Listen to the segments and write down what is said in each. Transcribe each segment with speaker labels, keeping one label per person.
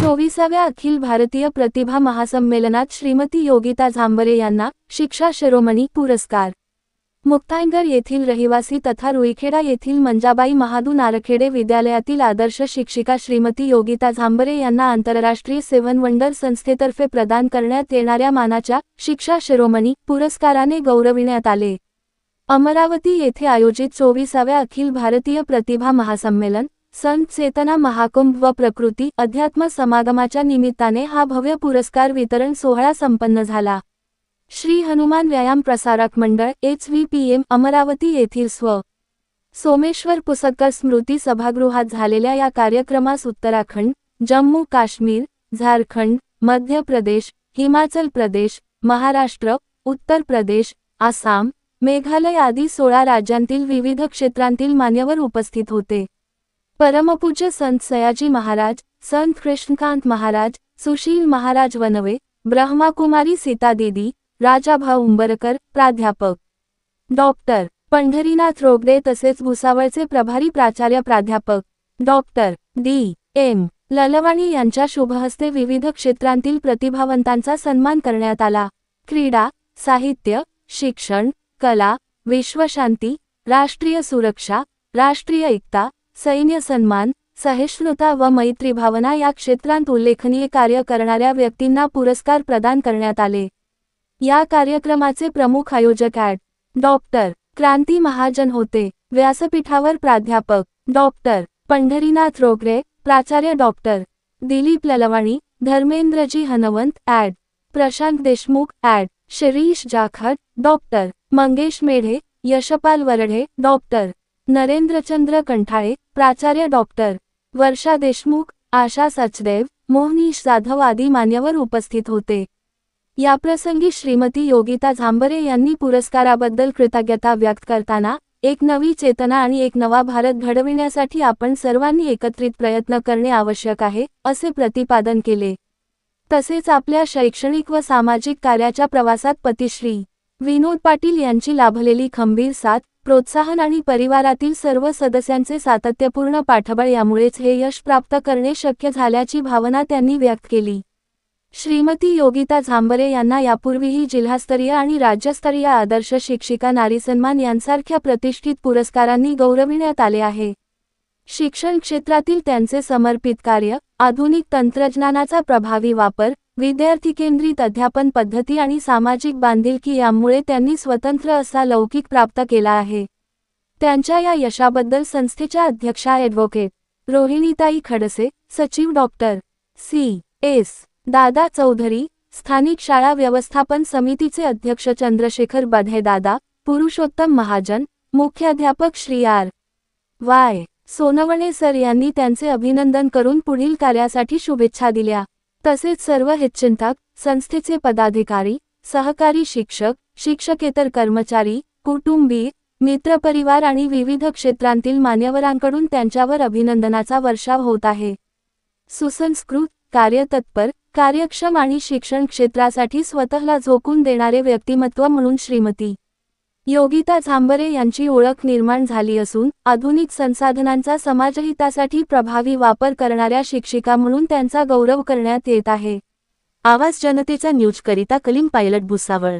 Speaker 1: 24व्या अखिल भारतीय प्रतिभा महासंमेलनात श्रीमती योगिता झांबरे यांना शिक्षा शिरोमणी पुरस्कार। मुक्ताईनगर येथील रहिवासी तथा रुईखेडा येथील मंजाबाई महादू नारखेडे विद्यालयातील आदर्श शिक्षिका श्रीमती योगिता झांबरे यांना आंतरराष्ट्रीय सेवन वंडर संस्थेतर्फे प्रदान करण्यात येणाऱ्या मानाच्या शिक्षा शिरोमणी पुरस्काराने गौरविण्यात आले। अमरावती येथे आयोजित 24व्या अखिल भारतीय प्रतिभा महासंमेलन, संत चेतना महाकुंभ व प्रकृती अध्यात्म समागमाच्या निमित्ताने हा भव्य पुरस्कार वितरण सोहळा संपन्न झाला। श्री हनुमान व्यायाम प्रसारक मंडळ HVPM अमरावती येथील सोमेश्वर पुसदकर स्मृती सभागृहात झालेल्या या कार्यक्रमास उत्तराखंड, जम्मू काश्मीर, झारखंड, मध्य प्रदेश, हिमाचल प्रदेश, महाराष्ट्र, उत्तर प्रदेश, आसाम, मेघालय आदी 16 राज्यांतील विविध क्षेत्रांतील मान्यवर उपस्थित होते। परमपूज्य संत सयाजी महाराज, संत कृष्णकांत महाराज, सुशील महाराज वनवे, ब्रह्माकुमारी सीता दीदी, राजाभाऊ उंबरकर, प्राध्यापक डॉक्टर पंढरीनाथ रोगडे तसेच भुसावळचे प्रभारी प्राचार्य प्राध्यापक डॉक्टर D.M. ललवाणी यांच्या शुभहस्ते विविध क्षेत्रांतील प्रतिभावंतांचा सन्मान करण्यात आला। क्रीडा, साहित्य, शिक्षण, कला, विश्वशांती, राष्ट्रीय सुरक्षा, राष्ट्रीय एकता, सैन्य सन्मान, सहिष्णुता व मैत्रीभावना या क्षेत्रांत उल्लेखनीय कार्य करणाऱ्या व्यक्तींना पुरस्कार प्रदान करण्यात आले। या कार्यक्रमाचे प्रमुख आयोजक डॉक्टर क्रांती महाजन होते। व्यासपीठावर प्राध्यापक डॉक्टर पंढरीनाथ रोगडे, प्राचार्य डॉक्टर दिलीप ललवाणी, धर्मेंद्रजी हनवंत, प्रशांत देशमुख, शिरीष जाखड, डॉक्टर मंगेश मेढे, यशपाल वरढे, डॉक्टर नरेंद्रचंद्र कंठाळे, प्राचार्य डॉक्टर वर्षा देशमुख, आशा सचदेव, मोहनीश जाधव आदी मान्यवर उपस्थित होते। याप्रसंगी श्रीमती योगिता झांबरे यांनी पुरस्काराबद्दल कृतज्ञता व्यक्त करताना एक नवी चेतना आणि एक नवा भारत घडविण्यासाठी आपण सर्वांनी एकत्रित प्रयत्न करणे आवश्यक आहे, असे प्रतिपादन केले। तसेच आपल्या शैक्षणिक व सामाजिक कार्याच्या प्रवासात पतिश्री विनोद पाटील यांची लाभलेली खंबीर साथ, प्रोत्साहन आणि परिवारातील सर्व सदस्यांचे सातत्यपूर्ण पाठबळ यामुळेच हे यश प्राप्त करणे शक्य झाल्याची भावना त्यांनी व्यक्त केली। श्रीमती योगिता झांबरे यांना यापूर्वीही जिल्हास्तरीय आणि राज्यस्तरीय आदर्श शिक्षिका नारी सन्मान यांसारख्या प्रतिष्ठित पुरस्कारांनी गौरविण्यात आले आहे। शिक्षण क्षेत्रातील त्यांचे समर्पित कार्य, आधुनिक तंत्रज्ञानाचा प्रभावी वापर, विद्यार्थी केंद्रित अध्यापन पद्धती आणि सामाजिक बांधिलकी यामुळे त्यांनी स्वतंत्र असा लौकिक प्राप्त केला आहे। त्यांच्या या यशाबद्दल संस्थेच्या अध्यक्षा ॲडव्होकेट रोहिणीताई खडसे, सचिव डॉक्टर C.S. दादा चौधरी, स्थानिक शाळा व्यवस्थापन समितीचे अध्यक्ष चंद्रशेखर बढे-दादा, पुरुषोत्तम महाजन, मुख्याध्यापक श्री R.Y. सोनवणे सर यांनी त्यांचे अभिनंदन करून पुढील कार्यासाठी शुभेच्छा दिल्या। तसेच सर्व हितचिंतक, संस्थेचे पदाधिकारी, सहकारी शिक्षक, शिक्षकेतर कर्मचारी, कुटुंबीय, मित्रपरिवार आणि विविध क्षेत्रांतील मान्यवरांकडून त्यांच्यावर अभिनंदनाचा वर्षाव होत आहे। सुसंस्कृत, कार्यतत्पर, कार्यक्षम आणि शिक्षण क्षेत्रासाठी स्वतःला झोकून देणारे व्यक्तिमत्व म्हणून श्रीमती योगिता झांबरे यांची ओळख निर्माण झाली असून आधुनिक संसाधनांचा समाजहितासाठी प्रभावी वापर करणाऱ्या शिक्षिका म्हणून त्यांचा गौरव करण्यात येत आहे। आवाज जनतेचा न्यूज करिता कलीम पायलट भुसावळ।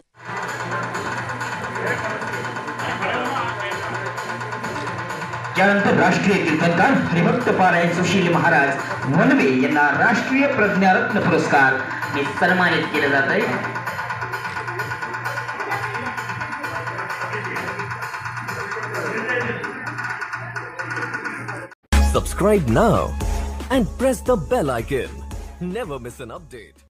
Speaker 2: त्यानंतर राष्ट्रीय कीर्तनकार हरिभक्त पारायण सुशील महाराज वनवे यांना राष्ट्रीय प्रज्ञारत्न पुरस्कार ने सन्मानित केले जात आहे।
Speaker 3: Subscribe now and press the bell icon. Never miss an update.